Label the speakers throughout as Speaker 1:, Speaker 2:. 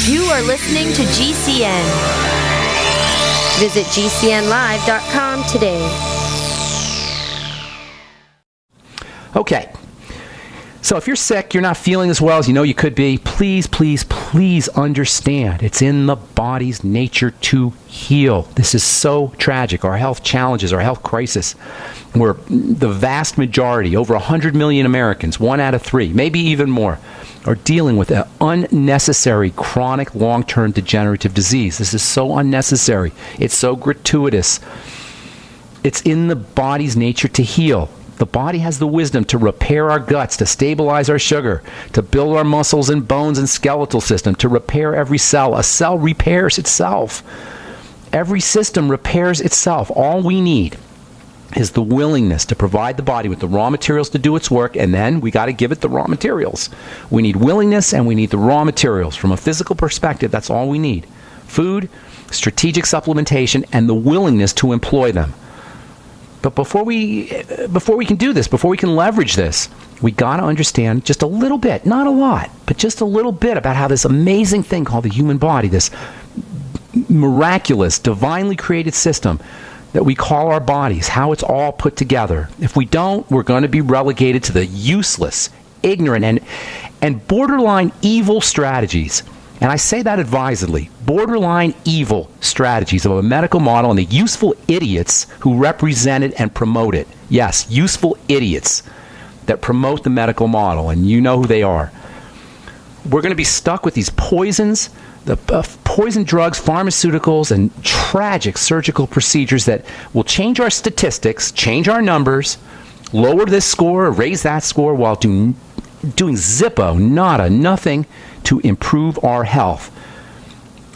Speaker 1: You are listening to GCN. Visit GCNlive.com today.
Speaker 2: Okay. So if you're sick, you're not feeling as well as you know you could be, please, please, please understand it's in the body's nature to heal. This is so tragic. Our health challenges, our health crisis, where the vast majority, over 100 million Americans, 1 out of 3, maybe even more, are dealing with an unnecessary chronic long-term degenerative disease. This is so unnecessary. It's so gratuitous. It's in the body's nature to heal. The body has the wisdom to repair our guts, to stabilize our sugar, to build our muscles and bones and skeletal system, to repair every cell. A cell repairs itself. Every system repairs itself. All we need is the willingness to provide the body with the raw materials to do its work, and then we got to give it the raw materials. We need willingness and we need the raw materials. From a physical perspective, that's all we need. Food, strategic supplementation, and the willingness to employ them. But before we can do this, before we can leverage this, we got to understand just a little bit, not a lot, but just a little bit about how this amazing thing called the human body, this miraculous, divinely created system that we call our bodies, how it's all put together. If we don't, we're going to be relegated to the useless, ignorant, and borderline evil strategies. And I say that advisedly, borderline evil strategies of a medical model and the useful idiots who represent it and promote it. Yes, useful idiots that promote the medical model, and you know who they are. We're going to be stuck with these poisons, the poison drugs, pharmaceuticals, and tragic surgical procedures that will change our statistics, change our numbers, lower this score, raise that score, while doing zippo, nada, nothing to improve our health.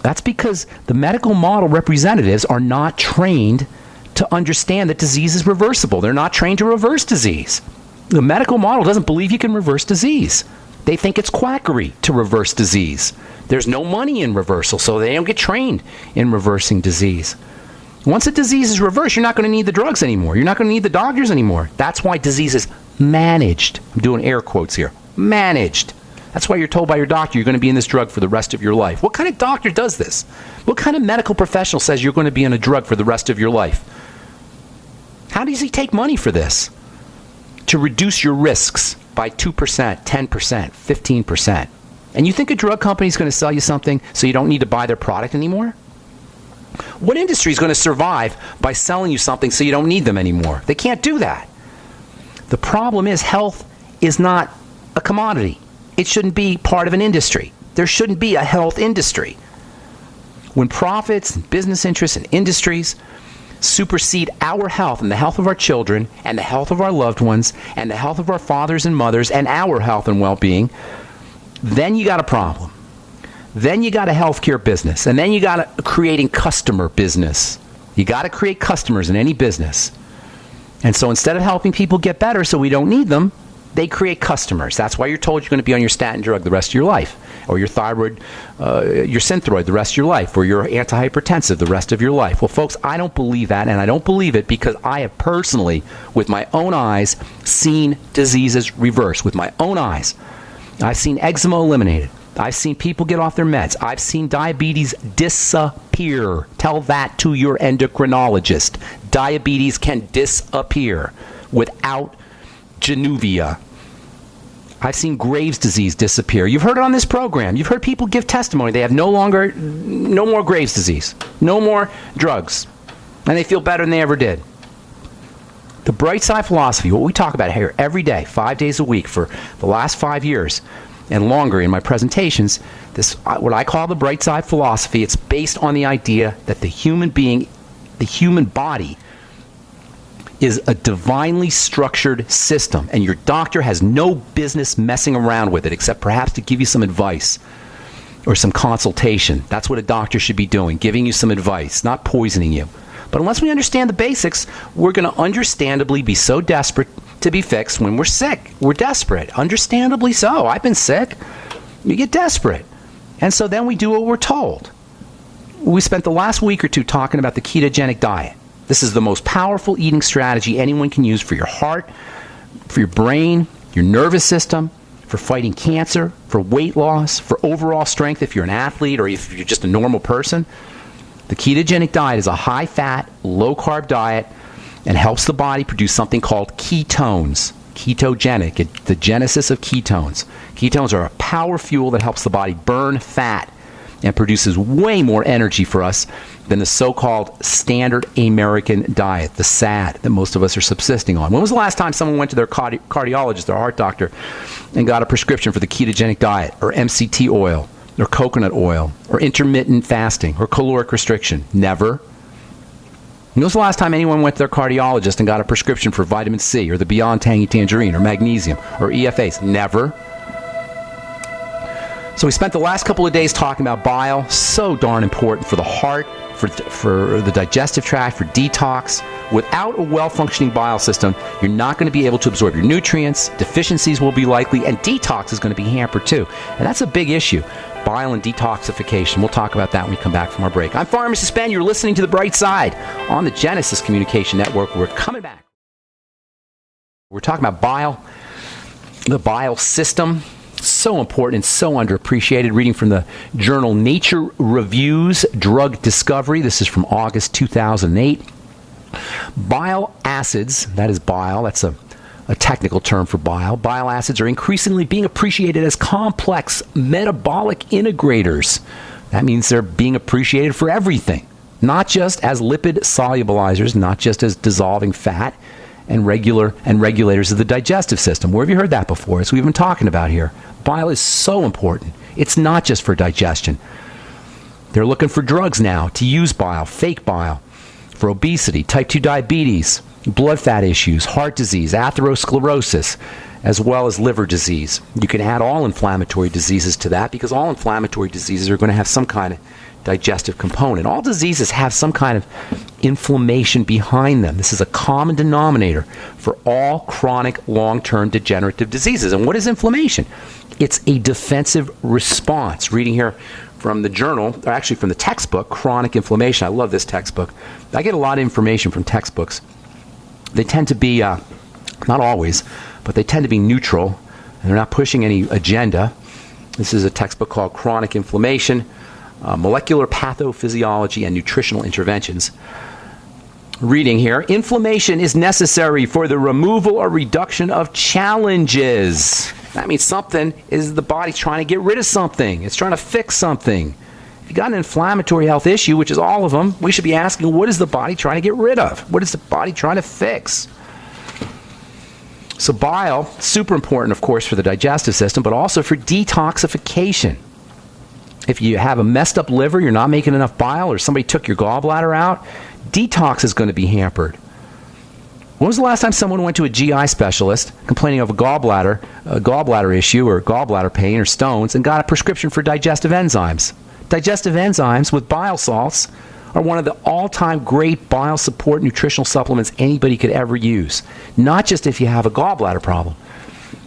Speaker 2: That's because the medical model representatives are not trained to understand that disease is reversible. They're not trained to reverse disease. The medical model doesn't believe you can reverse disease. They think it's quackery to reverse disease. There's no money in reversal, so they don't get trained in reversing disease. Once a disease is reversed, you're not going to need the drugs anymore. You're not going to need the doctors anymore. That's why disease is managed. I'm doing air quotes here. Managed. That's why you're told by your doctor you're going to be in this drug for the rest of your life. What kind of doctor does this? What kind of medical professional says you're going to be on a drug for the rest of your life? How does he take money for this? To reduce your risks by 2%, 10%, 15%. And you think a drug company is going to sell you something so you don't need to buy their product anymore? What industry is going to survive by selling you something so you don't need them anymore? They can't do that. The problem is health is not a commodity. It shouldn't be part of an industry. There shouldn't be a health industry. When profits and business interests and industries supersede our health and the health of our children and the health of our loved ones and the health of our fathers and mothers and our health and well-being, then you got a problem. Then you got a healthcare business, and then you got a creating customer business. You got to create customers in any business. And so instead of helping people get better so we don't need them, they create customers. That's why you're told you're going to be on your statin drug the rest of your life, or your thyroid, your Synthroid the rest of your life, or your antihypertensive the rest of your life. Well, folks, I don't believe that, and I don't believe it because I have personally, with my own eyes, seen diseases reverse. With my own eyes. I've seen eczema eliminated. I've seen people get off their meds. I've seen diabetes disappear. Tell that to your endocrinologist. Diabetes can disappear without Januvia. I've seen Graves' disease disappear. You've heard it on this program. You've heard people give testimony. They have no more Graves' disease, no more drugs, and they feel better than they ever did. The bright side philosophy, what we talk about here every day, 5 days a week for the last 5 years and longer in my presentations, this what I call the bright side philosophy, it's based on the idea that the human being, the human body, is a divinely structured system, and your doctor has no business messing around with it except perhaps to give you some advice or some consultation. That's what a doctor should be doing, giving you some advice, not poisoning you. But unless we understand the basics, we're going to understandably be so desperate to be fixed when we're sick. We're desperate. Understandably so. I've been sick. You get desperate. And so then we do what we're told. We spent the last week or two talking about the ketogenic diet. This is the most powerful eating strategy anyone can use for your heart, for your brain, your nervous system, for fighting cancer, for weight loss, for overall strength if you're an athlete or if you're just a normal person. The ketogenic diet is a high-fat, low-carb diet and helps the body produce something called ketones. Ketogenic, the genesis of ketones. Ketones are a power fuel that helps the body burn fat and produces way more energy for us than the so-called standard American diet, the SAD, that most of us are subsisting on. When was the last time someone went to their cardiologist, their heart doctor, and got a prescription for the ketogenic diet, or MCT oil, or coconut oil, or intermittent fasting, or caloric restriction? Never. When was the last time anyone went to their cardiologist and got a prescription for vitamin C, or the Beyond Tangy Tangerine, or magnesium, or EFAs? Never. So we spent the last couple of days talking about bile, so darn important for the heart, for the digestive tract, for detox. Without a well-functioning bile system, you're not going to be able to absorb your nutrients, deficiencies will be likely, and detox is going to be hampered too. And that's a big issue, bile and detoxification. We'll talk about that when we come back from our break. I'm Pharmacist Ben. You're listening to The Bright Side on the Genesis Communication Network. We're coming back. We're talking about bile, the bile system. So important and so underappreciated. Reading from the journal Nature Reviews Drug Discovery. This is from August 2008. Bile acids, that is bile, that's a technical term for bile. Bile acids are increasingly being appreciated as complex metabolic integrators. That means they're being appreciated for everything, not just as lipid solubilizers, not just as dissolving fat and regulators of the digestive system. Where have you heard that before? As we've been talking about here. Bile is so important. It's not just for digestion. They're looking for drugs now to use bile, fake bile, for obesity, type 2 diabetes, blood fat issues, heart disease, atherosclerosis, as well as liver disease. You can add all inflammatory diseases to that because all inflammatory diseases are going to have some kind of digestive component. All diseases have some kind of inflammation behind them. This is a common denominator for all chronic long-term degenerative diseases. And what is inflammation? It's a defensive response. Reading here from the journal, or actually from the textbook, Chronic Inflammation. I love this textbook. I get a lot of information from textbooks. They tend to be, not always, but they tend to be neutral, and they're not pushing any agenda. This is a textbook called Chronic Inflammation, Molecular Pathophysiology and Nutritional Interventions. Reading here, inflammation is necessary for the removal or reduction of challenges. That means something is the body trying to get rid of something. It's trying to fix something. If you got an inflammatory health issue, which is all of them, we should be asking, what is the body trying to get rid of? What is the body trying to fix? So bile, super important, of course, for the digestive system, but also for detoxification. If you have a messed up liver, you're not making enough bile, or somebody took your gallbladder out, detox is going to be hampered. When was the last time someone went to a GI specialist complaining of a gallbladder issue or gallbladder pain or stones and got a prescription for digestive enzymes? Digestive enzymes with bile salts are one of the all-time great bile support nutritional supplements anybody could ever use. Not just if you have a gallbladder problem.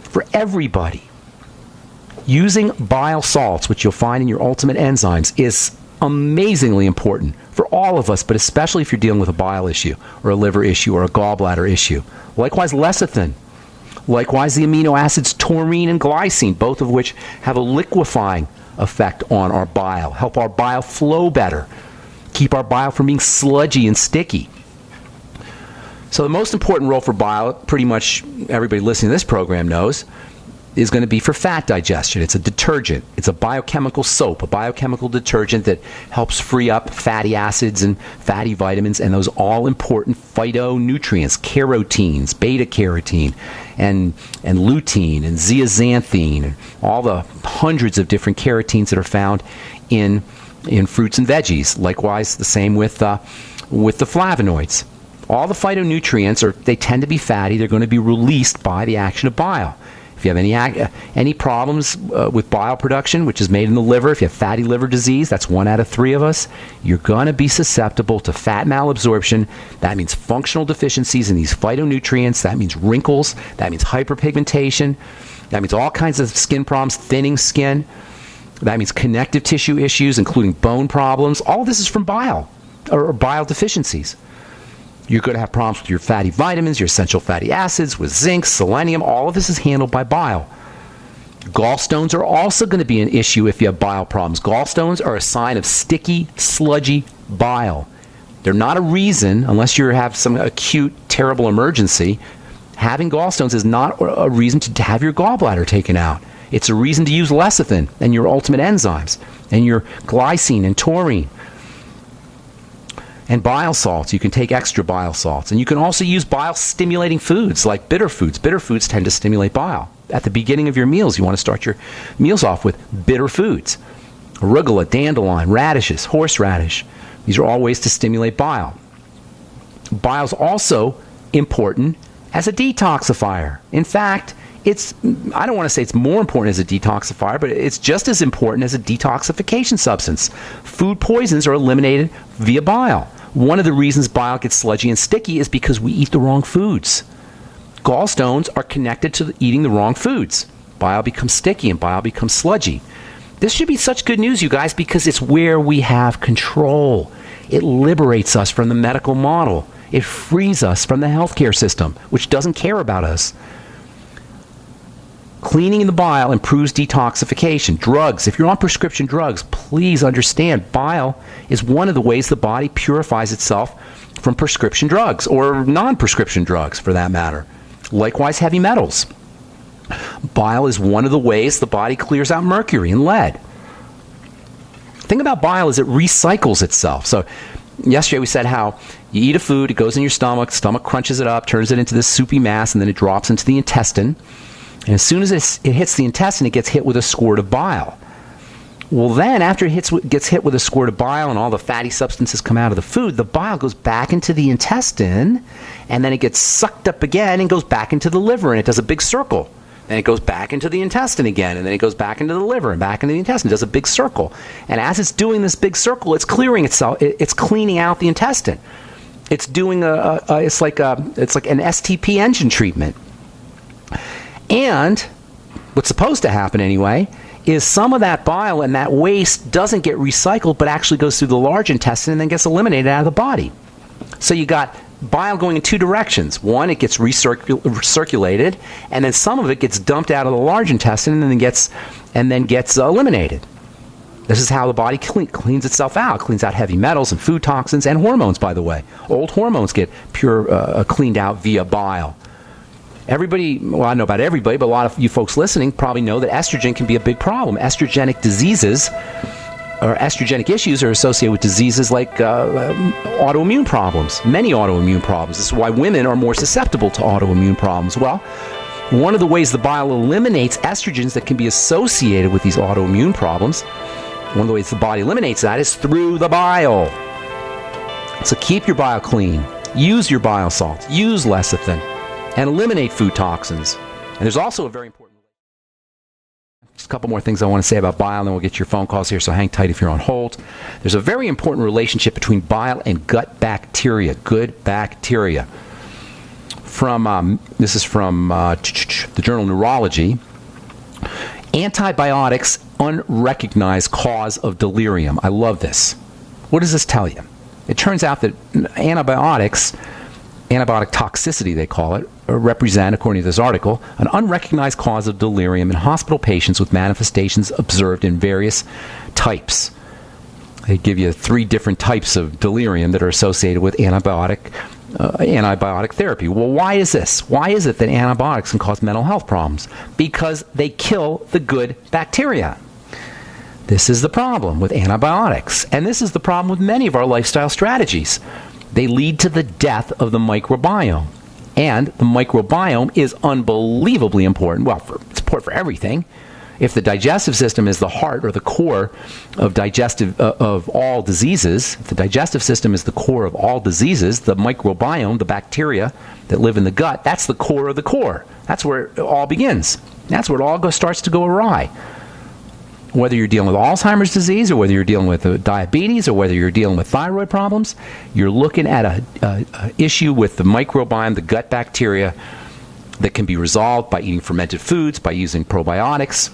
Speaker 2: For everybody. Using bile salts, which you'll find in your ultimate enzymes, is amazingly important for all of us, but especially if you're dealing with a bile issue or a liver issue or a gallbladder issue. Likewise, lecithin. Likewise, the amino acids taurine and glycine, both of which have a liquefying effect on our bile, help our bile flow better, keep our bile from being sludgy and sticky. So the most important role for bile, pretty much everybody listening to this program knows, is going to be for fat digestion. It's a detergent. It's a biochemical soap, a biochemical detergent that helps free up fatty acids and fatty vitamins and those all-important phytonutrients, carotenes, beta-carotene, and lutein, and zeaxanthin, and all the hundreds of different carotenes that are found in fruits and veggies. Likewise, the same with the flavonoids. All the phytonutrients, they tend to be fatty. They're going to be released by the action of bile. If you have any problems with bile production, which is made in the liver, if you have fatty liver disease, that's 1 out of 3 of us, you're going to be susceptible to fat malabsorption. That means functional deficiencies in these phytonutrients. That means wrinkles. That means hyperpigmentation. That means all kinds of skin problems, thinning skin. That means connective tissue issues, including bone problems. All of this is from bile or bile deficiencies. You're going to have problems with your fatty vitamins, your essential fatty acids, with zinc, selenium. All of this is handled by bile. Gallstones are also going to be an issue if you have bile problems. Gallstones are a sign of sticky, sludgy bile. They're not a reason, unless you have some acute, terrible emergency. Having gallstones is not a reason to have your gallbladder taken out. It's a reason to use lecithin and your ultimate enzymes and your glycine and taurine. And bile salts. You can take extra bile salts. And you can also use bile-stimulating foods like bitter foods. Bitter foods tend to stimulate bile. At the beginning of your meals, you want to start your meals off with bitter foods. Arugula, dandelion, radishes, horseradish. These are all ways to stimulate bile. Bile is also important as a detoxifier. In fact, I don't want to say it's more important as a detoxifier, but it's just as important as a detoxification substance. Food poisons are eliminated via bile. One of the reasons bile gets sludgy and sticky is because we eat the wrong foods. Gallstones are connected to eating the wrong foods. Bile becomes sticky and bile becomes sludgy. This should be such good news, you guys, because it's where we have control. It liberates us from the medical model. It frees us from the healthcare system, which doesn't care about us. Cleaning the bile improves detoxification. Drugs, if you're on prescription drugs, please understand bile is one of the ways the body purifies itself from prescription drugs, or non-prescription drugs for that matter. Likewise, heavy metals. Bile is one of the ways the body clears out mercury and lead. The thing about bile is it recycles itself. So yesterday we said how you eat a food, it goes in your stomach crunches it up, turns it into this soupy mass, and then it drops into the intestine. And as soon as it hits the intestine, it gets hit with a squirt of bile. Well, then, after it gets hit with a squirt of bile and all the fatty substances come out of the food, the bile goes back into the intestine, and then it gets sucked up again and goes back into the liver, and it does a big circle. Then it goes back into the intestine again, and then it goes back into the liver and back into the intestine. It does a big circle. And as it's doing this big circle, it's clearing itself. It's cleaning out the intestine. It's doing it's like an STP engine treatment. And what's supposed to happen anyway is some of that bile and that waste doesn't get recycled, but actually goes through the large intestine and then gets eliminated out of the body. So you got bile going in two directions. One, it gets recirculated, and then some of it gets dumped out of the large intestine and then gets eliminated. This is how the body cleans itself out. It cleans out heavy metals and food toxins and hormones, by the way. Old hormones get cleaned out via bile. Everybody, well, I don't know about everybody, but a lot of you folks listening probably know that estrogen can be a big problem. Estrogenic diseases or estrogenic issues are associated with diseases like autoimmune problems, many autoimmune problems. This is why women are more susceptible to autoimmune problems. Well, one of the ways the bile eliminates estrogens that can be associated with these autoimmune problems, one of the ways the body eliminates that is through the bile. So keep your bile clean. Use your bile salts. Use lecithin. And eliminate food toxins. And there's also a very important... Just a couple more things I want to say about bile, and then we'll get your phone calls here, so hang tight if you're on hold. There's a very important relationship between bile and gut bacteria, good bacteria. This is from the journal Neurology. Antibiotics, unrecognized cause of delirium. I love this. What does this tell you? It turns out that antibiotic toxicity, they call it, represent, according to this article, an unrecognized cause of delirium in hospital patients with manifestations observed in various types. They give you 3 different types of delirium that are associated with antibiotic therapy. Well, why is this? Why is it that antibiotics can cause mental health problems? Because they kill the good bacteria. This is the problem with antibiotics. And this is the problem with many of our lifestyle strategies. They lead to the death of the microbiome. And the microbiome is unbelievably important. Well, it's important for everything. If the digestive system is the heart or the core of of all diseases, if the digestive system is the core of all diseases, the microbiome, the bacteria that live in the gut, that's the core of the core. That's where it all begins. That's where it all starts to go awry. Whether you're dealing with Alzheimer's disease or whether you're dealing with diabetes or whether you're dealing with thyroid problems, you're looking at an issue with the microbiome, the gut bacteria, that can be resolved by eating fermented foods, by using probiotics,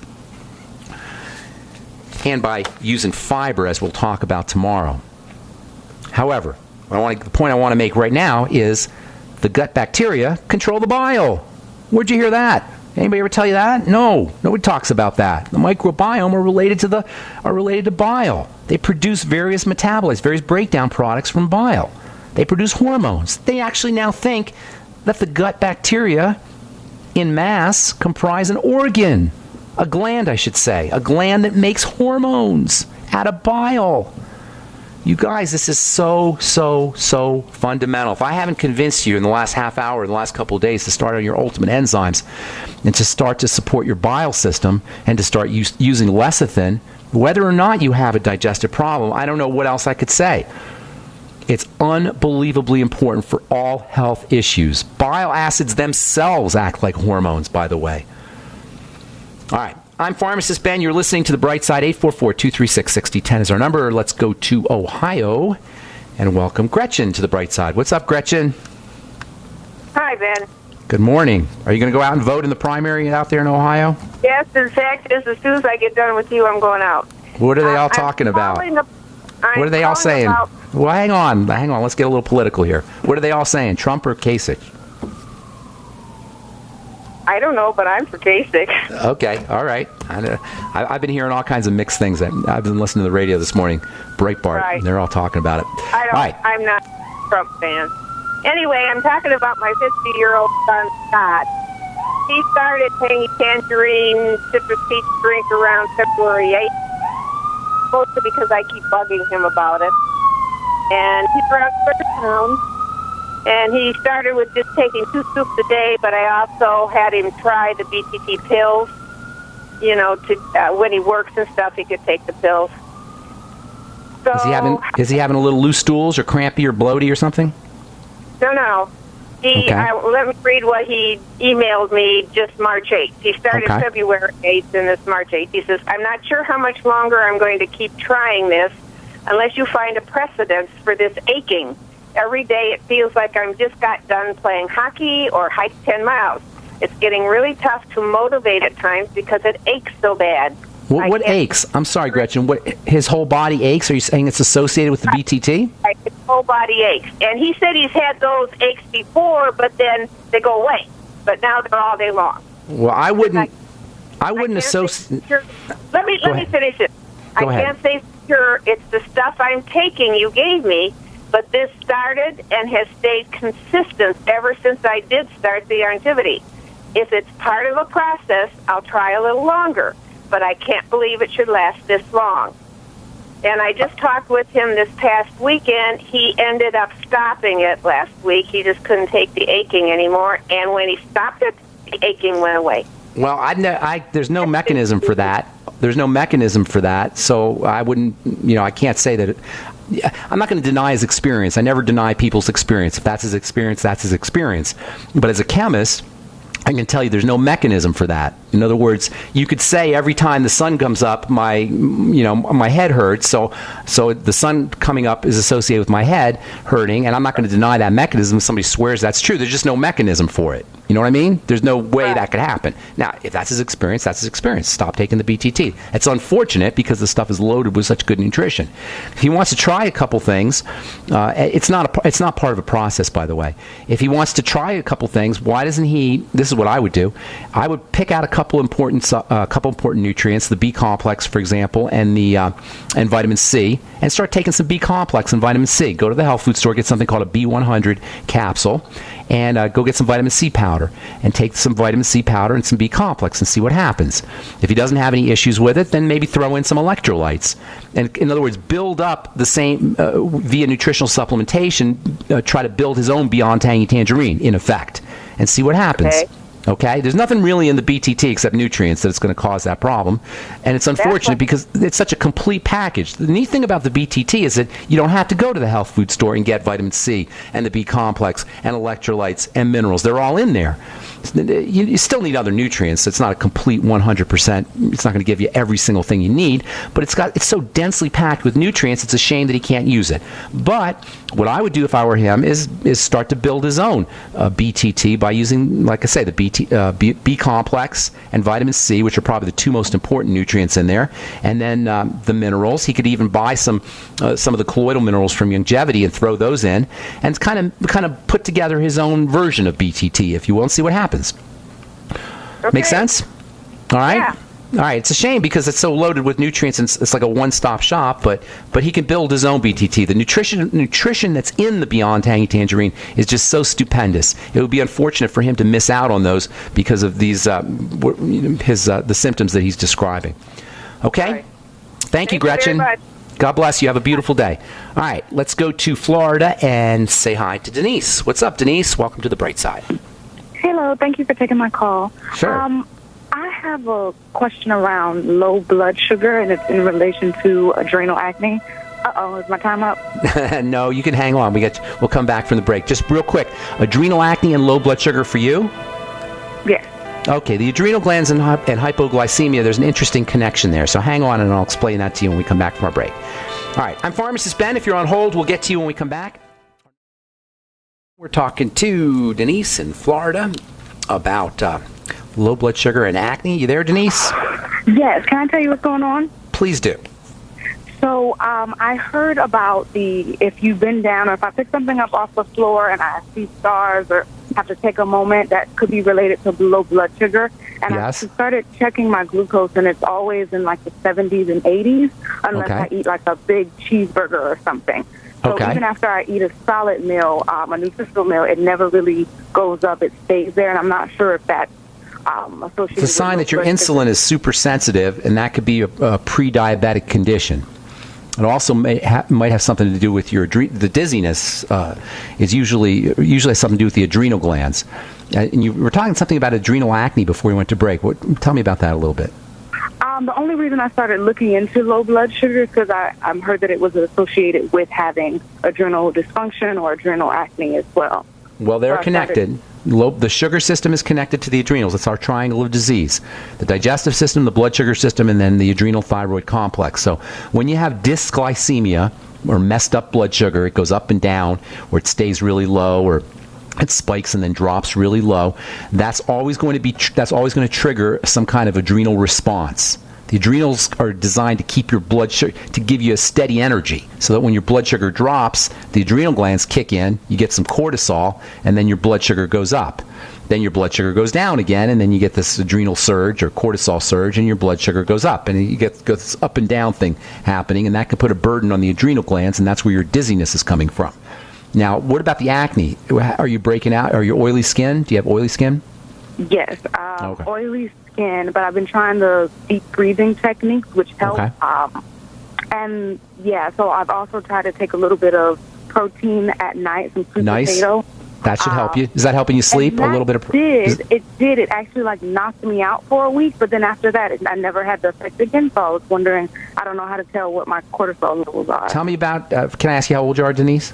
Speaker 2: and by using fiber, as we'll talk about tomorrow. However, the point I want to make right now is the gut bacteria control the bile. Where'd you hear that? Anybody ever tell you that? No, nobody talks about that. The microbiome are related to bile. They produce various metabolites, various breakdown products from bile. They produce hormones. They actually now think that the gut bacteria in mass comprise an organ, a gland, I should say, a gland that makes hormones out of bile. You guys, this is so fundamental. If I haven't convinced you in the last half hour, in the last couple of days, to start on your ultimate enzymes and to start to support your bile system and to start using lecithin, whether or not you have a digestive problem, I don't know what else I could say. It's unbelievably important for all health issues. Bile acids themselves act like hormones, by the way. All right. I'm Pharmacist Ben. You're listening to The Bright Side. 844-236-6010 is our number. Let's go to Ohio and welcome Gretchen to The Bright Side. What's up, Gretchen?
Speaker 3: Hi, Ben.
Speaker 2: Good morning. Are you going to go out and vote in the primary out there in Ohio?
Speaker 3: Yes, in fact, as soon as I get done with you, I'm going out.
Speaker 2: What are they all talking about? What are they all saying? Well, hang on. Let's get a little political here. What are they all saying, Trump or Kasich?
Speaker 3: I don't know, but I'm for Kasich.
Speaker 2: Okay, all right. I've been hearing all kinds of mixed things. I've been listening to the radio this morning, Breitbart, and they're all talking about it.
Speaker 3: I'm not a Trump fan. Anyway, I'm talking about my 50-year-old son, Scott. He started taking tangerine citrus peach drink around February 8th, mostly because I keep bugging him about it. And he brought 30 pounds. And he started with just taking 2 scoops a day, but I also had him try the BTT pills. You know, when he works and stuff, he could take the pills. So, is he having a little loose stools or crampy or bloaty or something? No. Let me read what he emailed me just March 8th. He started February 8th and this March 8th. He says, I'm not sure how much longer I'm going to keep trying this unless you find a precedence for this aching. Every day it feels like I'm just got done playing hockey or hiked 10 miles. It's getting really tough to motivate at times because it aches so bad.
Speaker 2: What aches? I'm sorry, Gretchen. What, his whole body aches? Are you saying it's associated with the BTT?
Speaker 3: His whole body aches. And he said he's had those aches before, but then they go away. But now they're all day long.
Speaker 2: Well, I wouldn't associate...
Speaker 3: Let me finish it. I can't say for sure it's the stuff I'm taking you gave me, but this started and has stayed consistent ever since I did start the activity. If it's part of a process, I'll try a little longer, but I can't believe it should last this long. And I just talked with him this past weekend. He ended up stopping it last week. He just couldn't take the aching anymore, and when he stopped it, the aching went away.
Speaker 2: Well, there's no mechanism for that. There's no mechanism for that, so I wouldn't, I can't say that I'm not going to deny his experience. I never deny people's experience. If that's his experience, that's his experience. But as a chemist, I can tell you there's no mechanism for that. In other words, you could say every time the sun comes up, my head hurts. So the sun coming up is associated with my head hurting, and I'm not going to deny that mechanism. If somebody swears that's true, there's just no mechanism for it. You know what I mean? There's no way that could happen. Now, if that's his experience, that's his experience. Stop taking the BTT. It's unfortunate because the stuff is loaded with such good nutrition. If he wants to try a couple things, it's not part of a process, by the way. If he wants to try a couple things, why doesn't he? This is what I would do. I would pick out a couple important nutrients, the B complex, for example, and and vitamin C, and start taking some B complex and vitamin C. Go to the health food store, get something called a B100 capsule, and go get some vitamin C powder, and take some vitamin C powder and some B complex and see what happens. If he doesn't have any issues with it, then maybe throw in some electrolytes. And in other words, build up the same via nutritional supplementation. Try to build his own Beyond Tangy Tangerine, in effect, and see what happens. Okay? There's nothing really in the BTT except nutrients that's going to cause that problem. And it's unfortunate because it's such a complete package. The neat thing about the BTT is that you don't have to go to the health food store and get vitamin C and the B complex and electrolytes and minerals. They're all in there. You still need other nutrients. It's not a complete 100%. It's not going to give you every single thing you need, but it's so densely packed with nutrients, it's a shame that he can't use it. But what I would do if I were him is start to build his own BTT by using, like I say, the B complex and vitamin C, which are probably the two most important nutrients in there, and then the minerals. He could even buy some of the colloidal minerals from Longevity and throw those in, and kind of put together his own version of BTT, if you will, and see what happens.
Speaker 3: Okay.
Speaker 2: Make sense? All right?
Speaker 3: Yeah.
Speaker 2: All right. It's a shame because it's so loaded with nutrients, and it's like a one-stop shop, but he can build his own BTT. The nutrition that's in the Beyond Tangy Tangerine is just so stupendous. It would be unfortunate for him to miss out on those because of these the symptoms that he's describing. Okay?
Speaker 3: Right.
Speaker 2: Thank you, Gretchen.
Speaker 3: Very much.
Speaker 2: God bless you. Have a beautiful day. All right, let's go to Florida and say hi to Denise. What's up, Denise? Welcome to the bright side.
Speaker 4: Hello, thank you for taking my call.
Speaker 2: Sure.
Speaker 4: I have a question around low blood sugar, and it's in relation to adrenal acne. Uh-oh, is my time up?
Speaker 2: No, you can hang on. We'll come back from the break. Just real quick, adrenal acne and low blood sugar for you?
Speaker 4: Yes.
Speaker 2: Okay, the adrenal glands and hypoglycemia, there's an interesting connection there. So hang on, and I'll explain that to you when we come back from our break. All right, I'm Pharmacist Ben. If you're on hold, we'll get to you when we come back. We're talking to Denise in Florida about low blood sugar and acne. You there, Denise?
Speaker 4: Yes, can I tell you what's going on?
Speaker 2: Please do.
Speaker 4: So I heard about if you bend down or if I pick something up off the floor and I see stars or have to take a moment, that could be related to low blood sugar. And
Speaker 2: Yes.
Speaker 4: I started checking my glucose, and it's always in like the 70s and 80s unless
Speaker 2: Okay.
Speaker 4: I eat like a big cheeseburger or something. So
Speaker 2: Okay.
Speaker 4: even after I eat a solid meal, a nutritional meal, it never really goes up. It stays there, and I'm not sure if that's associated
Speaker 2: It's a sign
Speaker 4: with
Speaker 2: that your
Speaker 4: low blood sugar.
Speaker 2: insulin is super sensitive, and that could be a pre-diabetic condition. It also might have something to do with the dizziness. Is usually has something to do with the adrenal glands. And you were talking something about adrenal acne before we went to break. Tell me about that a little bit.
Speaker 4: The only reason I started looking into low blood sugar is because I heard that it was associated with having adrenal dysfunction or adrenal acne as well.
Speaker 2: Well, they're
Speaker 4: So I
Speaker 2: connected. The sugar system is connected to the adrenals. It's our triangle of disease. The digestive system, the blood sugar system, and then the adrenal thyroid complex. So when you have dysglycemia or messed up blood sugar, it goes up and down, or it stays really low, or it spikes and then drops really low. That's always going to trigger some kind of adrenal response. The adrenals are designed to keep your blood sugar, to give you a steady energy, so that when your blood sugar drops, the adrenal glands kick in, you get some cortisol, and then your blood sugar goes up. Then your blood sugar goes down again, and then you get this adrenal surge or cortisol surge, and your blood sugar goes up. And you get this up and down thing happening, and that can put a burden on the adrenal glands, and that's where your dizziness is coming from. Now, what about the acne? Are you breaking out? Are you oily skin? Do you have oily skin?
Speaker 4: Yes,
Speaker 2: Okay.
Speaker 4: oily skin, but I've been trying the deep breathing techniques, which help.
Speaker 2: Okay.
Speaker 4: And yeah, so I've also tried to take a little bit of protein at night, some sweet
Speaker 2: Nice.
Speaker 4: potato.
Speaker 2: That should help you. Is that helping you sleep?
Speaker 4: And
Speaker 2: A little bit of.
Speaker 4: It did. It actually like knocked me out for a week, but then after that, I never had the effect again. So I was wondering, I don't know how to tell what my cortisol levels are.
Speaker 2: Tell me about. Can I ask you how old you are, Denise?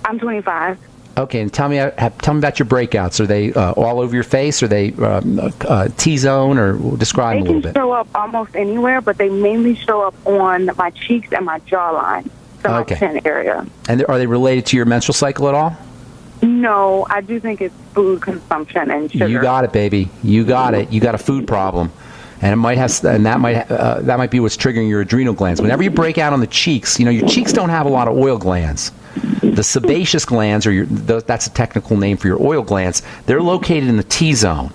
Speaker 4: I'm 25.
Speaker 2: Okay, and tell me about your breakouts. Are they all over your face? Are they T-zone, or describe
Speaker 4: They
Speaker 2: them a little
Speaker 4: can
Speaker 2: bit?
Speaker 4: show up almost anywhere, but they mainly show up on my cheeks and my jawline, so
Speaker 2: Okay.
Speaker 4: my chin area.
Speaker 2: And are they related to your menstrual cycle at all?
Speaker 4: No, I do think it's food consumption and sugar.
Speaker 2: You got it, baby. You got it. You got a food problem, and that might be what's triggering your adrenal glands. Whenever you break out on the cheeks, your cheeks don't have a lot of oil glands. The sebaceous glands, that's a technical name for your oil glands. They're located in the T-zone.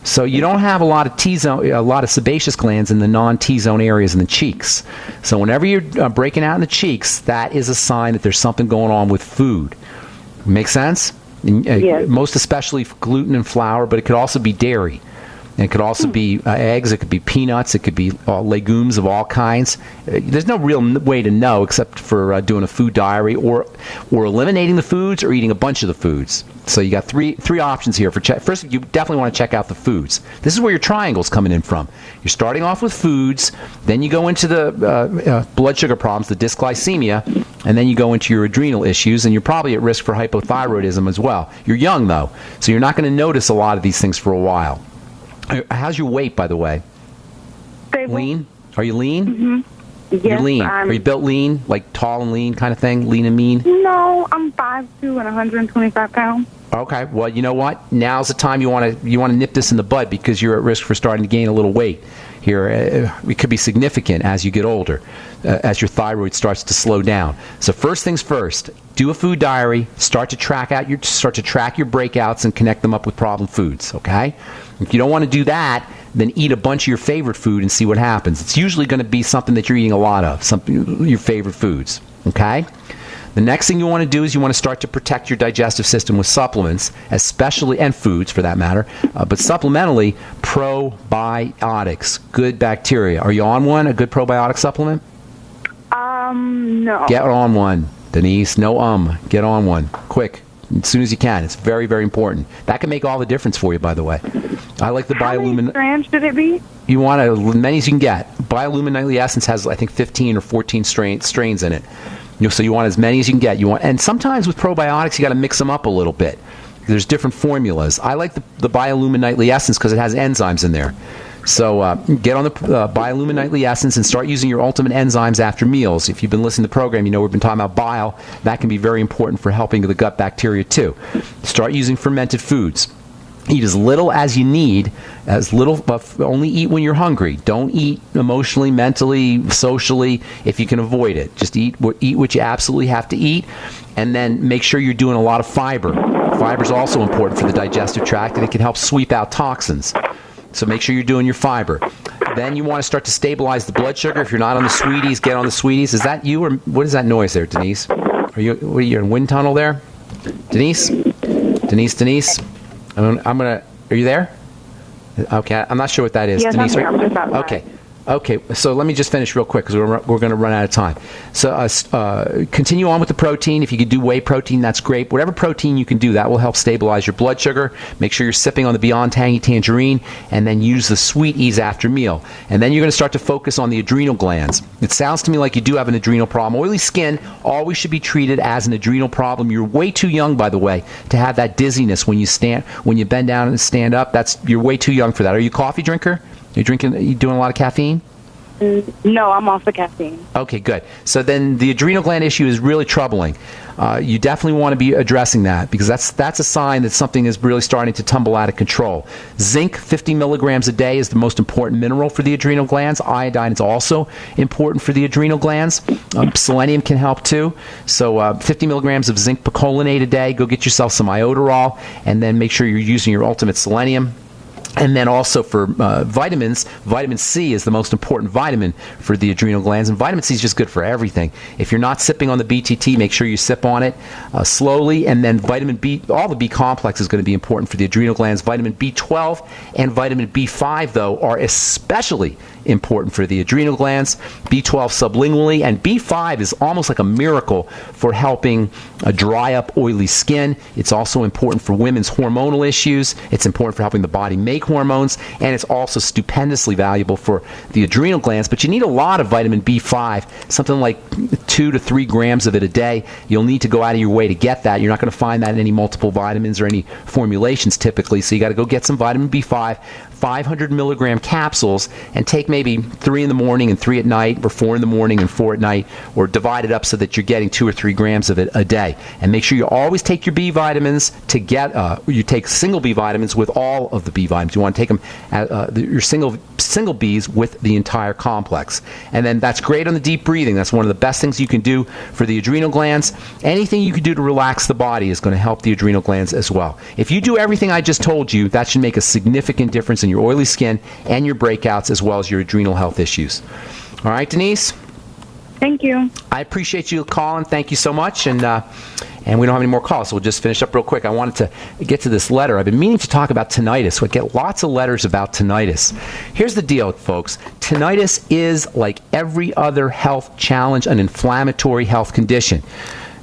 Speaker 2: So you don't have a lot of sebaceous glands in the non-T-zone areas in the cheeks. So whenever you're breaking out in the cheeks, that is a sign that there's something going on with food. Make sense?
Speaker 4: Yes.
Speaker 2: Most especially gluten and flour, but it could also be dairy. And it could also be eggs. It could be peanuts. It could be legumes of all kinds. There's no real way to know except for doing a food diary or eliminating the foods or eating a bunch of the foods. So you got three options here. First, you definitely want to check out the foods. This is where your triangle's coming in from. You're starting off with foods, then you go into the blood sugar problems, the dysglycemia, and then you go into your adrenal issues, and you're probably at risk for hypothyroidism as well. You're young, though, so you're not going to notice a lot of these things for a while. How's your weight, by the way?
Speaker 4: Stable.
Speaker 2: Lean? Are you lean?
Speaker 4: Mm-hmm. Yes,
Speaker 2: You're lean. Are you built lean, like tall and lean kind of thing? Lean and mean?
Speaker 4: No, I'm 5'2" and 125 pounds.
Speaker 2: Okay. Well, you know what? Now's the time you want to nip this in the bud because you're at risk for starting to gain a little weight. here. It could be significant as you get older, as your thyroid starts to slow down. So first things first, do a food diary. Start to track your breakouts and connect them up with problem foods. Okay. If you don't want to do that, then eat a bunch of your favorite food and see what happens. It's usually going to be something that you're eating a lot of, your favorite foods. Okay. The next thing you want to do is you want to start to protect your digestive system with supplements, especially, and foods for that matter, but supplementally, probiotics, good bacteria. Are you on one, a good probiotic supplement?
Speaker 4: No.
Speaker 2: Get on one, Denise. No, get on one. Quick. As soon as you can. It's very, very important. That can make all the difference for you, by the way. I like the
Speaker 4: How many strands should it be?
Speaker 2: You want as many as you can get. Biolumin Nightly Essence has, I think, 15 or 14 strains in it. So you want as many as you can get. And sometimes with probiotics, you got to mix them up a little bit. There's different formulas. I like the Biolumin Nightly Essence because it has enzymes in there. So get on the Biolumin Nightly Essence and start using your ultimate enzymes after meals. If you've been listening to the program, you know we've been talking about bile. That can be very important for helping the gut bacteria too. Start using fermented foods. Eat as little as you need, but only eat when you're hungry. Don't eat emotionally, mentally, socially, if you can avoid it. Just eat what you absolutely have to eat, and then make sure you're doing a lot of fiber. Fiber is also important for the digestive tract, and it can help sweep out toxins. So make sure you're doing your fiber. Then you want to start to stabilize the blood sugar. If you're not on the sweeties, get on the sweeties. Is that you, or what is that noise there, Denise? Are you in a wind tunnel there? Denise? Are you there? Okay, I'm not sure what that is.
Speaker 4: Yes,
Speaker 2: Denise,
Speaker 4: I'm just outside.
Speaker 2: Okay, so let me just finish real quick because we're going to run out of time. So continue on with the protein. If you could do whey protein, that's great. Whatever protein you can do, that will help stabilize your blood sugar. Make sure you're sipping on the Beyond Tangy Tangerine, and then use the Sweeties after meal. And then you're going to start to focus on the adrenal glands. It sounds to me like you do have an adrenal problem. Oily skin always should be treated as an adrenal problem. You're way too young, by the way, to have that dizziness when you bend down and stand up. You're way too young for that. Are you a coffee drinker? You doing a lot of caffeine?
Speaker 4: No, I'm off the caffeine.
Speaker 2: Okay, good. So then the adrenal gland issue is really troubling. You definitely want to be addressing that because that's a sign that something is really starting to tumble out of control. Zinc, 50 milligrams a day, is the most important mineral for the adrenal glands. Iodine is also important for the adrenal glands. Selenium can help too. So 50 milligrams of zinc picolinate a day. Go get yourself some iodoral, and then make sure you're using your ultimate selenium. And then also for vitamins, vitamin C is the most important vitamin for the adrenal glands. And vitamin C is just good for everything. If you're not sipping on the BTT, make sure you sip on it slowly. And then vitamin B, all the B complex is going to be important for the adrenal glands. Vitamin B12 and vitamin B5, though, are especially important for the adrenal glands. B12 sublingually, and B5 is almost like a miracle for helping dry up oily skin. It's also important for women's hormonal issues. It's important for helping the body make hormones, and it's also stupendously valuable for the adrenal glands. But you need a lot of vitamin B5, something like 2 to 3 grams of it a day. You'll need to go out of your way to get that. You're not going to find that in any multiple vitamins or any formulations typically, so you got to go get some vitamin B5, 500 milligram capsules, and take maybe 3 in the morning and 3 at night, or 4 in the morning and 4 at night, or divide it up so that you're getting 2 or 3 grams of it a day. And make sure you always take your B vitamins to get, you take single B vitamins with all of the B vitamins. You want to take them, your single Bs with the entire complex. And then that's great on the deep breathing. That's one of the best things you can do for the adrenal glands. Anything you can do to relax the body is going to help the adrenal glands as well. If you do everything I just told you, that should make a significant difference in your oily skin and your breakouts, as well as your adrenal health issues. All right, Denise?
Speaker 4: Thank you.
Speaker 2: I appreciate you calling. Thank you so much. And we don't have any more calls, so we'll just finish up real quick. I wanted to get to this letter. I've been meaning to talk about tinnitus. We get lots of letters about tinnitus. Here's the deal, folks. Tinnitus is, like every other health challenge, an inflammatory health condition.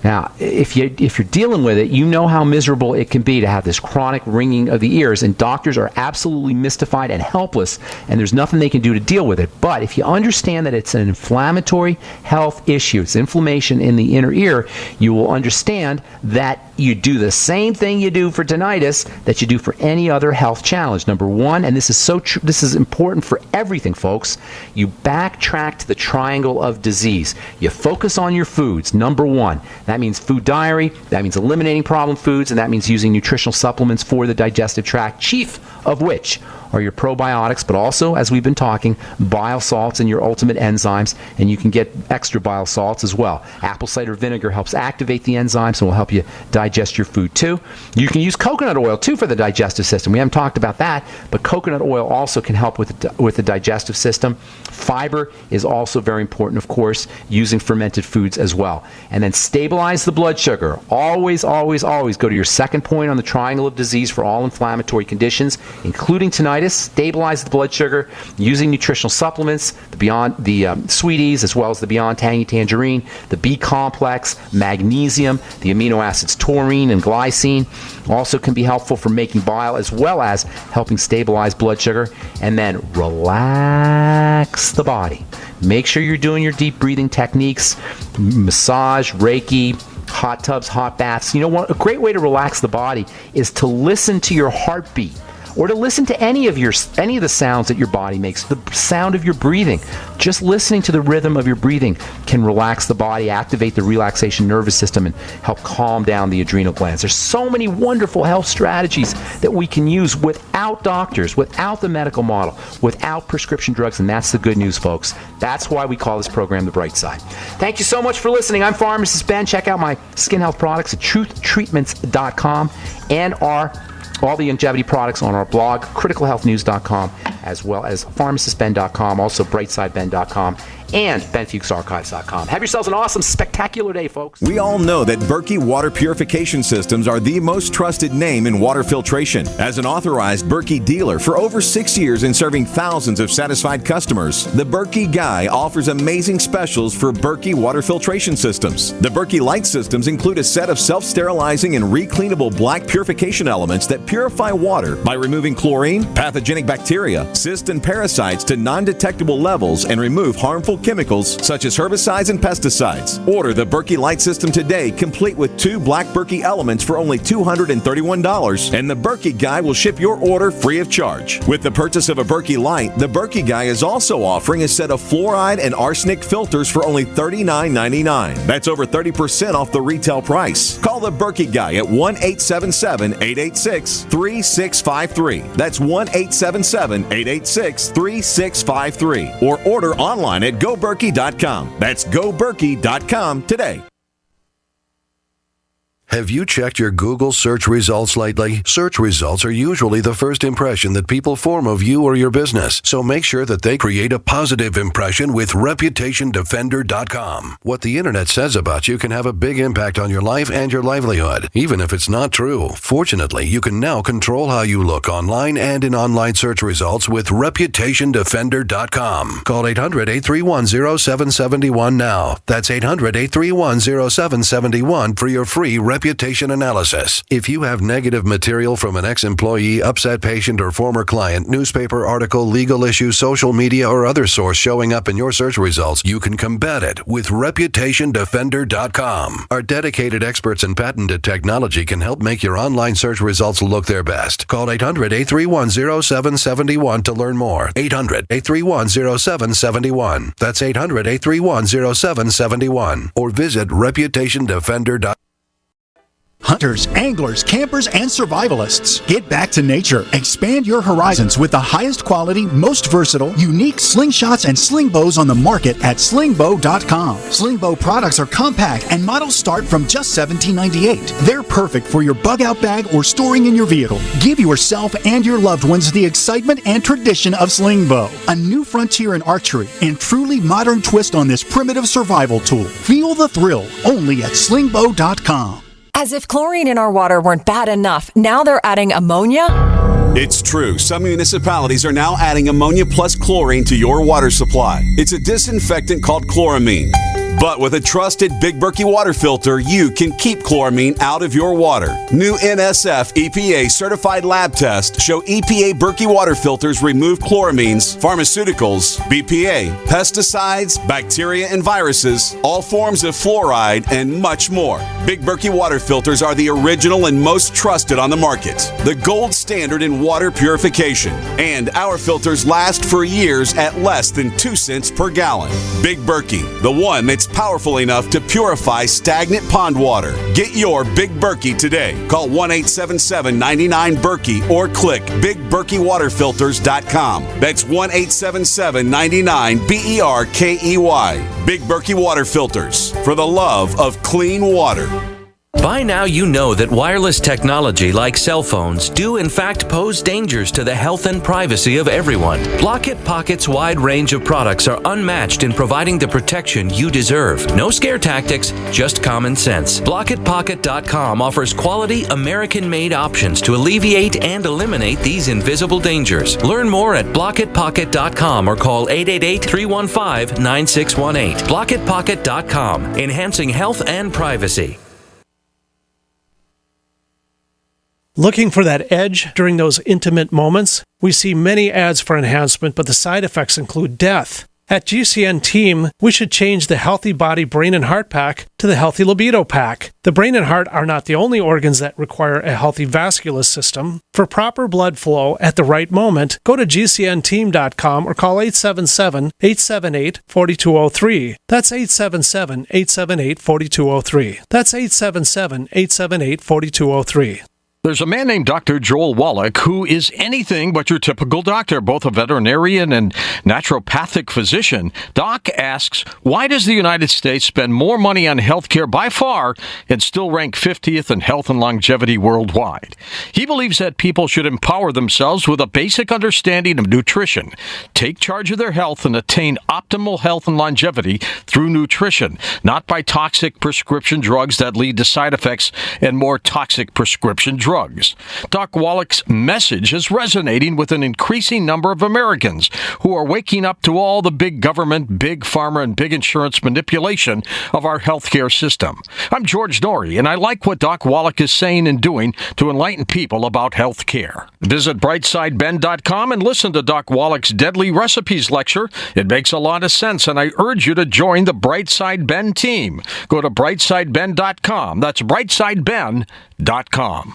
Speaker 2: Now, if you're dealing with it, you know how miserable it can be to have this chronic ringing of the ears, and doctors are absolutely mystified and helpless, and there's nothing they can do to deal with it. But if you understand that it's an inflammatory health issue, it's inflammation in the inner ear, you will understand that you do the same thing you do for tinnitus that you do for any other health challenge. Number one, and this is so true, this is important for everything, folks, you backtrack to the triangle of disease. You focus on your foods, number one. That means food diary, that means eliminating problem foods, and that means using nutritional supplements for the digestive tract, chief of which are your probiotics, but also, as we've been talking, bile salts and your ultimate enzymes, and you can get extra bile salts as well. Apple cider vinegar helps activate the enzymes and will help you digest your food too. You can use coconut oil too for the digestive system. We haven't talked about that, but coconut oil also can help with the digestive system. Fiber is also very important, of course, using fermented foods as well. And then stabilize the blood sugar. Always, always, always go to your second point on the triangle of disease for all inflammatory conditions, including tinnitus. Stabilize the blood sugar using nutritional supplements, the Sweeties, as well as the Beyond Tangy Tangerine, the B complex, magnesium, the amino acids taurine and glycine also can be helpful for making bile, as well as helping stabilize blood sugar. And then relax the body. Make sure you're doing your deep breathing techniques, massage, Reiki, hot tubs, hot baths. You know what? A great way to relax the body is to listen to your heartbeat, or to listen to any of the sounds that your body makes, the sound of your breathing. Just listening to the rhythm of your breathing can relax the body, activate the relaxation nervous system, and help calm down the adrenal glands. There's so many wonderful health strategies that we can use without doctors, without the medical model, without prescription drugs, and that's the good news, folks. That's why we call this program The Bright Side. Thank you so much for listening. I'm Pharmacist Ben. Check out my skin health products at truthtreatments.com and all the longevity products on our blog, criticalhealthnews.com, as well as pharmacistben.com, also brightsideben.com, and benfuchsarchives.com. Have yourselves an awesome, spectacular day, folks.
Speaker 5: We all know that Berkey Water Purification Systems are the most trusted name in water filtration. As an authorized Berkey dealer for over 6 years and serving thousands of satisfied customers, the Berkey Guy offers amazing specials for Berkey water filtration systems. The Berkey Light systems include a set of self-sterilizing and recleanable black purification elements that purify water by removing chlorine, pathogenic bacteria, cysts, and parasites to non-detectable levels and remove harmful chemicals such as herbicides and pesticides. Order the Berkey Light system today, complete with 2 black Berkey elements for only $231, and the Berkey Guy will ship your order free of charge. With the purchase of a Berkey Light, the Berkey Guy is also offering a set of fluoride and arsenic filters for only $39.99. That's over 30% off the retail price. Call the Berkey Guy at 1-877-886-3653. That's 1-877-886-3653. Or order online at GoBerkey.com. That's GoBerkey.com today.
Speaker 6: Have you checked your Google search results lately? Search results are usually the first impression that people form of you or your business, so make sure that they create a positive impression with ReputationDefender.com. What the internet says about you can have a big impact on your life and your livelihood, even if it's not true. Fortunately, you can now control how you look online and in online search results with ReputationDefender.com. Call 800-831-0771 now. That's 800-831-0771 for your free reputation analysis. If you have negative material from an ex-employee, upset patient, or former client, newspaper article, legal issue, social media, or other source showing up in your search results, you can combat it with ReputationDefender.com. Our dedicated experts in patented technology can help make your online search results look their best. Call 800-831-0771 to learn more. 800-831-0771. That's 800-831-0771. Or visit ReputationDefender.com.
Speaker 7: Hunters, anglers, campers, and survivalists. Get back to nature. Expand your horizons with the highest quality, most versatile, unique slingshots and sling bows on the market at slingbow.com. Sling bow products are compact and models start from just $17.98. They're perfect for your bug out bag or storing in your vehicle. Give yourself and your loved ones the excitement and tradition of sling bow. A new frontier in archery and truly modern twist on this primitive survival tool. Feel the thrill only at slingbow.com.
Speaker 8: As if chlorine in our water weren't bad enough, now they're adding ammonia?
Speaker 9: It's true. Some municipalities are now adding ammonia plus chlorine to your water supply. It's a disinfectant called chloramine. But with a trusted Big Berkey water filter, you can keep chloramine out of your water. New NSF EPA certified lab tests show EPA Berkey water filters remove chloramines, pharmaceuticals, BPA, pesticides, bacteria and viruses, all forms of fluoride, and much more. Big Berkey water filters are the original and most trusted on the market, the gold standard in water purification. And our filters last for years at less than 2 cents per gallon. Big Berkey, the one that's It's powerful enough to purify stagnant pond water. Get your Big Berkey today. Call 1-877-99-BERKEY or click BigBerkeyWaterFilters.com. That's 1-877-99-BERKEY. Big Berkey Water Filters, for the love of clean water.
Speaker 10: By now, you know that wireless technology like cell phones do in fact pose dangers to the health and privacy of everyone. Block-It Pocket's wide range of products are unmatched in providing the protection you deserve. No scare tactics, just common sense. BlockItPocket.com offers quality American-made options to alleviate and eliminate these invisible dangers. Learn more at BlockItPocket.com or call 888-315-9618. BlockItPocket.com, enhancing health and privacy.
Speaker 11: Looking for that edge during those intimate moments? We see many ads for enhancement, but the side effects include death. At GCN Team, we should change the Healthy Body, Brain, and Heart Pack to the Healthy Libido Pack. The brain and heart are not the only organs that require a healthy vascular system. For proper blood flow at the right moment, go to GCNteam.com or call 877-878-4203. That's 877-878-4203. That's 877-878-4203.
Speaker 12: There's a man named Dr. Joel Wallach who is anything but your typical doctor, both a veterinarian and naturopathic physician. Doc asks, why does the United States spend more money on healthcare by far and still rank 50th in health and longevity worldwide? He believes that people should empower themselves with a basic understanding of nutrition, take charge of their health, and attain optimal health and longevity through nutrition, not by toxic prescription drugs that lead to side effects and more toxic prescription drugs. Doc Wallach's message is resonating with an increasing number of Americans who are waking up to all the big government, big pharma, and big insurance manipulation of our healthcare system. I'm George Norrie, and I like what Doc Wallach is saying and doing to enlighten people about healthcare. Visit brightsideben.com and listen to Doc Wallach's Deadly Recipes lecture. It makes a lot of sense, and I urge you to join the Brightside Ben team. Go to brightsideben.com. That's brightsideben.com.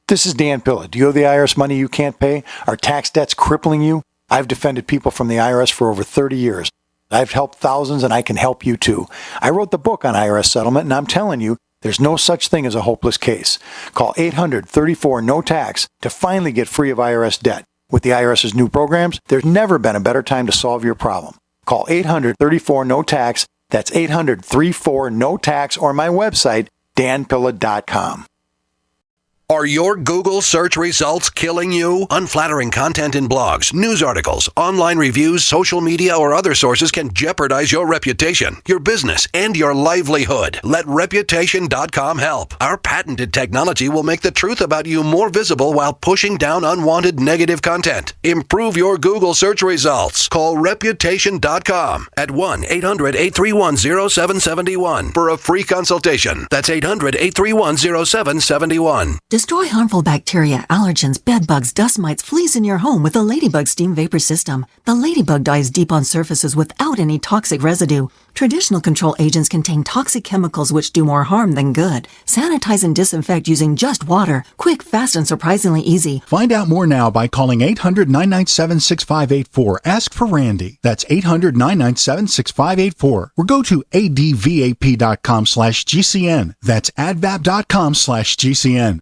Speaker 13: This is Dan Pilla. Do you owe the IRS money you can't pay? Are tax debts crippling you? I've defended people from the IRS for over 30 years. I've helped thousands, and I can help you too. I wrote the book on IRS settlement, and I'm telling you, there's no such thing as a hopeless case. Call 800-34-NO-TAX to finally get free of IRS debt. With the IRS's new programs, there's never been a better time to solve your problem. Call 800-34-NO-TAX. That's 800-34-NO-TAX, or my website, danpilla.com.
Speaker 6: Are your Google search results killing you? Unflattering content in blogs, news articles, online reviews, social media, or other sources can jeopardize your reputation, your business, and your livelihood. Let Reputation.com help. Our patented technology will make the truth about you more visible while pushing down unwanted negative content. Improve your Google search results. Call Reputation.com at 1-800-831-0771 for a free consultation. That's 800-831-0771.
Speaker 14: Destroy harmful bacteria, allergens, bedbugs, dust mites, fleas in your home with the Ladybug Steam Vapor System. The Ladybug dies deep on surfaces without any toxic residue. Traditional control agents contain toxic chemicals which do more harm than good. Sanitize and disinfect using just water. Quick, fast, and surprisingly easy.
Speaker 7: Find out more now by calling 800-997-6584. Ask for Randy. That's 800-997-6584. Or go to advap.com/GCN. That's advap.com/GCN.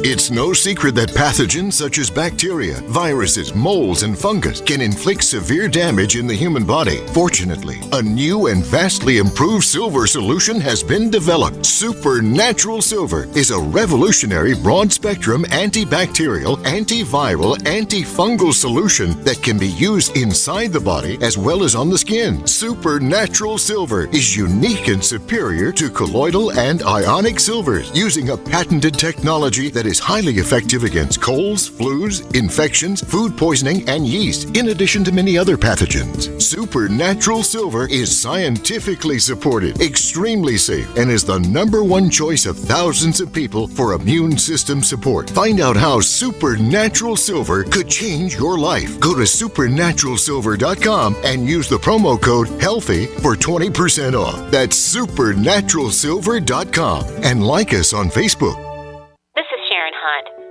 Speaker 15: It's no secret that pathogens such as bacteria, viruses, molds, and fungus can inflict severe damage in the human body. Fortunately, a new and vastly improved silver solution has been developed. Supernatural Silver is a revolutionary broad-spectrum antibacterial, antiviral, antifungal solution that can be used inside the body as well as on the skin. Supernatural Silver is unique and superior to colloidal and ionic silvers, using a patented technology that is highly effective against colds, flus, infections, food poisoning, and yeast, in addition to many other pathogens. Supernatural Silver is scientifically supported, extremely safe, and is the #1 choice of thousands of people for immune system support. Find out how Supernatural Silver could change your life. Go to supernaturalsilver.com and use the promo code HEALTHY for 20% off. That's supernaturalsilver.com. And like us on Facebook.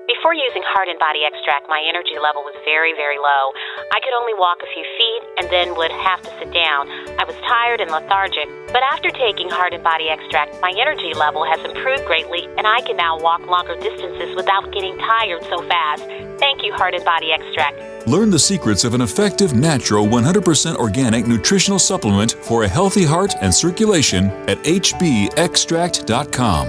Speaker 16: Before using Heart and Body Extract, my energy level was very, very low. I could only walk a few feet and then would have to sit down. I was tired and lethargic, but after taking Heart and Body Extract, my energy level has improved greatly, and I can now walk longer distances without getting tired so fast. Thank you, Heart and Body Extract.
Speaker 17: Learn the secrets of an effective, natural, 100% organic nutritional supplement for a healthy heart and circulation at hbextract.com.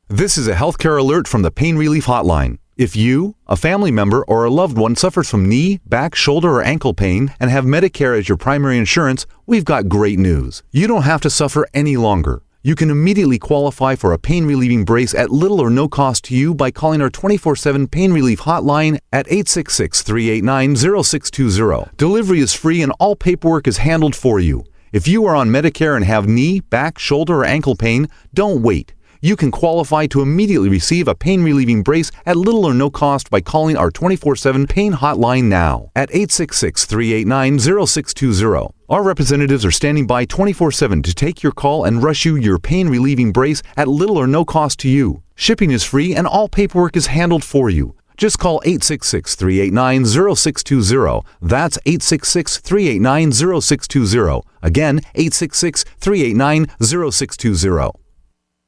Speaker 18: This is a healthcare alert from the Pain Relief Hotline. If you, a family member, or a loved one suffers from knee, back, shoulder, or ankle pain and have Medicare as your primary insurance, we've got great news. You don't have to suffer any longer. You can immediately qualify for a pain-relieving brace at little or no cost to you by calling our 24/7 Pain Relief Hotline at 866-389-0620. Delivery is free and all paperwork is handled for you. If you are on Medicare and have knee, back, shoulder, or ankle pain, don't wait. You can qualify to immediately receive a pain-relieving brace at little or no cost by calling our 24/7 Pain Hotline now at 866-389-0620. Our representatives are standing by 24/7 to take your call and rush you your pain-relieving brace at little or no cost to you. Shipping is free and all paperwork is handled for you. Just call 866-389-0620. That's 866-389-0620. Again, 866-389-0620.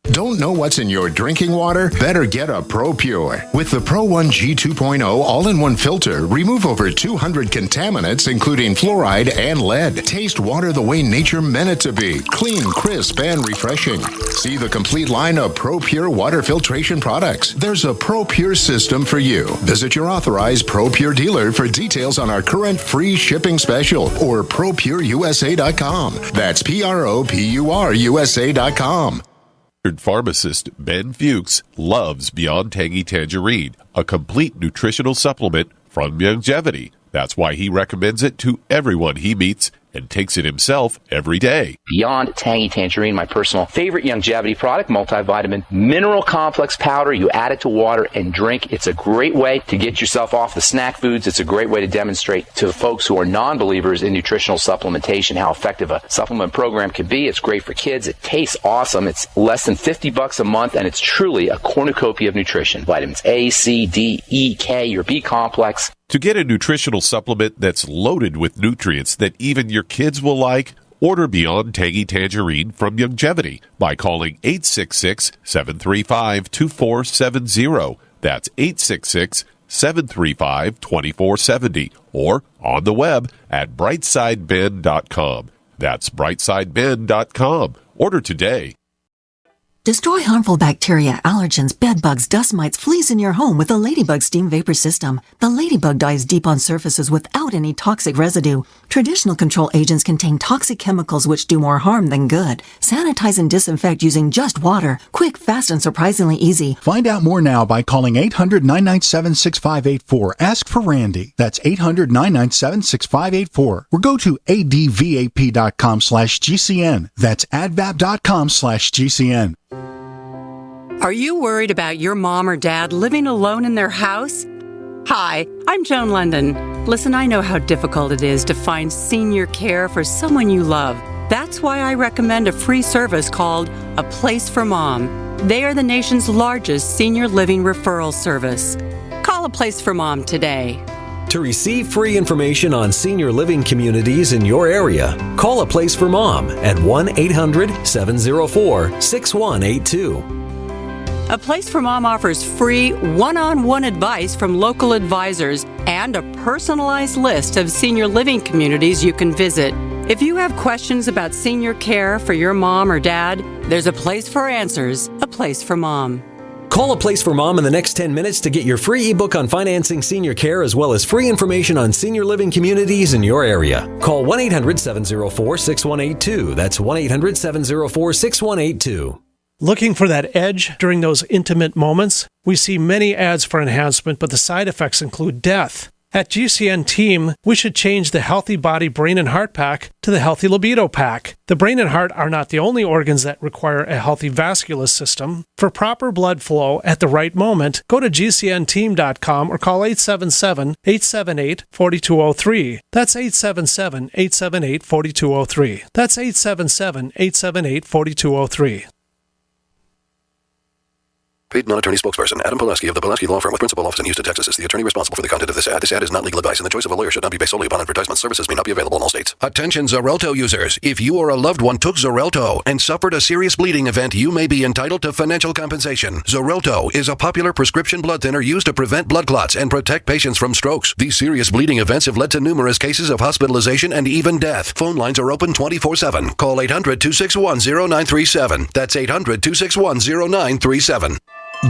Speaker 15: Don't know what's in your drinking water? Better get a Pro Pure. With the Pro 1 G 2.0 all-in-one filter, remove over 200 contaminants, including fluoride and lead. Taste water the way nature meant it to be. Clean, crisp, and refreshing. See the complete line of Pro Pure water filtration products. There's a Pro Pure system for you. Visit your authorized Pro Pure dealer for details on our current free shipping special or ProPureUSA.com. That's ProPureUSA.com.
Speaker 19: Pharmacist Ben Fuchs loves Beyond Tangy Tangerine, a complete nutritional supplement from Longevity. That's why he recommends it to everyone he meets and takes it himself every day.
Speaker 2: Beyond Tangy Tangerine, my personal favorite longevity product, multivitamin mineral complex powder. You add it to water and drink. It's a great way to get yourself off the snack foods. It's a great way to demonstrate to folks who are non-believers in nutritional supplementation how effective a supplement program can be. It's great for kids. It tastes awesome. It's less than $50 a month, and it's truly a cornucopia of nutrition. Vitamins A, C, D, E, K, your B complex.
Speaker 19: To get a nutritional supplement that's loaded with nutrients that even your kids will like, order Beyond Tangy Tangerine from Longevity by calling 866-735-2470. That's 866-735-2470. Or on the web at brightsideben.com. That's brightsideben.com. Order today.
Speaker 14: Destroy harmful bacteria, allergens, bed bugs, dust mites, fleas in your home with the Ladybug Steam Vapor System. The Ladybug dives deep on surfaces without any toxic residue. Traditional control agents contain toxic chemicals which do more harm than good. Sanitize and disinfect using just water. Quick, fast, and surprisingly easy.
Speaker 7: Find out more now by calling 800-997-6584. Ask for Randy. That's 800-997-6584. Or go to advap.com/GCN. That's advap.com/GCN.
Speaker 20: Are you worried about your mom or dad living alone in their house? Hi, I'm Joan London. Listen, I know how difficult it is to find senior care for someone you love. That's why I recommend a free service called A Place for Mom. They are the nation's largest senior living referral service. Call A Place for Mom today.
Speaker 21: To receive free information on senior living communities in your area, call A Place for Mom at 1-800-704-6182.
Speaker 20: A Place for Mom offers free one-on-one advice from local advisors and a personalized list of senior living communities you can visit. If you have questions about senior care for your mom or dad, there's a place for answers, A Place for Mom.
Speaker 21: Call A Place for Mom in the next 10 minutes to get your free ebook on financing senior care as well as free information on senior living communities in your area. Call 1-800-704-6182. That's 1-800-704-6182.
Speaker 11: Looking for that edge during those intimate moments? We see many ads for enhancement, but the side effects include death. At GCN Team, we should change the Healthy Body, Brain, and Heart Pack to the Healthy Libido Pack. The brain and heart are not the only organs that require a healthy vascular system. For proper blood flow at the right moment, go to GCNteam.com or call 877-878-4203. That's 877-878-4203. That's 877-878-4203.
Speaker 6: Paid non-attorney spokesperson Adam Pulaski of the Pulaski Law Firm with principal office in Houston, Texas is the attorney responsible for the content of this ad. This ad is not legal advice, and the choice of a lawyer should not be based solely upon advertisement. Services may not be available in all states. Attention Xarelto users. If you or a loved one took Xarelto and suffered a serious bleeding event, you may be entitled to financial compensation. Xarelto is a popular prescription blood thinner used to prevent blood clots and protect patients from strokes. These serious bleeding events have led to numerous cases of hospitalization and even death. Phone lines are open 24/7. Call 800-261-0937. That's 800-261-0937.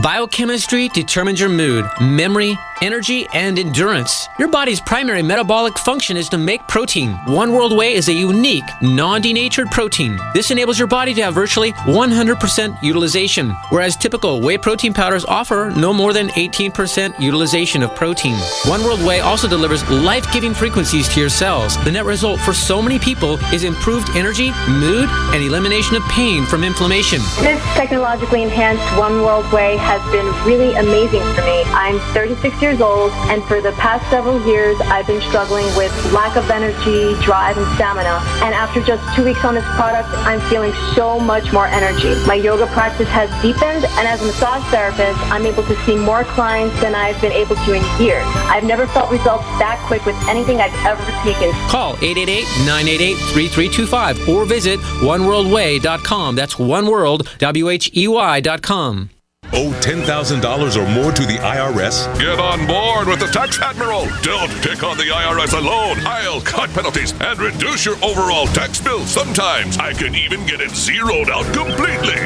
Speaker 1: Biochemistry determines your mood, memory, energy, and endurance. Your body's primary metabolic function is to make protein. One World Whey is a unique, non-denatured protein. This enables your body to have virtually 100% utilization, whereas typical whey protein powders offer no more than 18% utilization of protein. One World Whey also delivers life-giving frequencies to your cells. The net result for so many people is improved energy, mood, and elimination of pain from inflammation.
Speaker 22: This technologically enhanced One World Whey has been really amazing for me. I'm 36 years old, and for the past several years, I've been struggling with lack of energy, drive, and stamina. And after just 2 weeks on this product, I'm feeling so much more energy. My yoga practice has deepened, and as a massage therapist, I'm able to see more clients than I've been able to in years. I've never felt results that quick with anything I've ever taken.
Speaker 1: Call 888-988-3325 or visit oneworldwhey.com. That's oneworld.com.
Speaker 23: Owe $10,000 or more to the IRS?
Speaker 24: Get on board with the Tax Admiral. Don't pick on the IRS alone. I'll cut penalties and reduce your overall tax bill. Sometimes I can even get it zeroed out completely.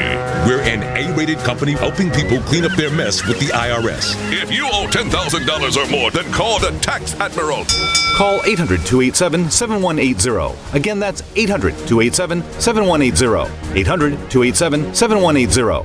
Speaker 23: We're an A-rated company helping people clean up their mess with the IRS.
Speaker 24: If you owe $10,000 or more, then call the Tax Admiral.
Speaker 18: Call 800-287-7180. Again, that's 800-287-7180. 800-287-7180.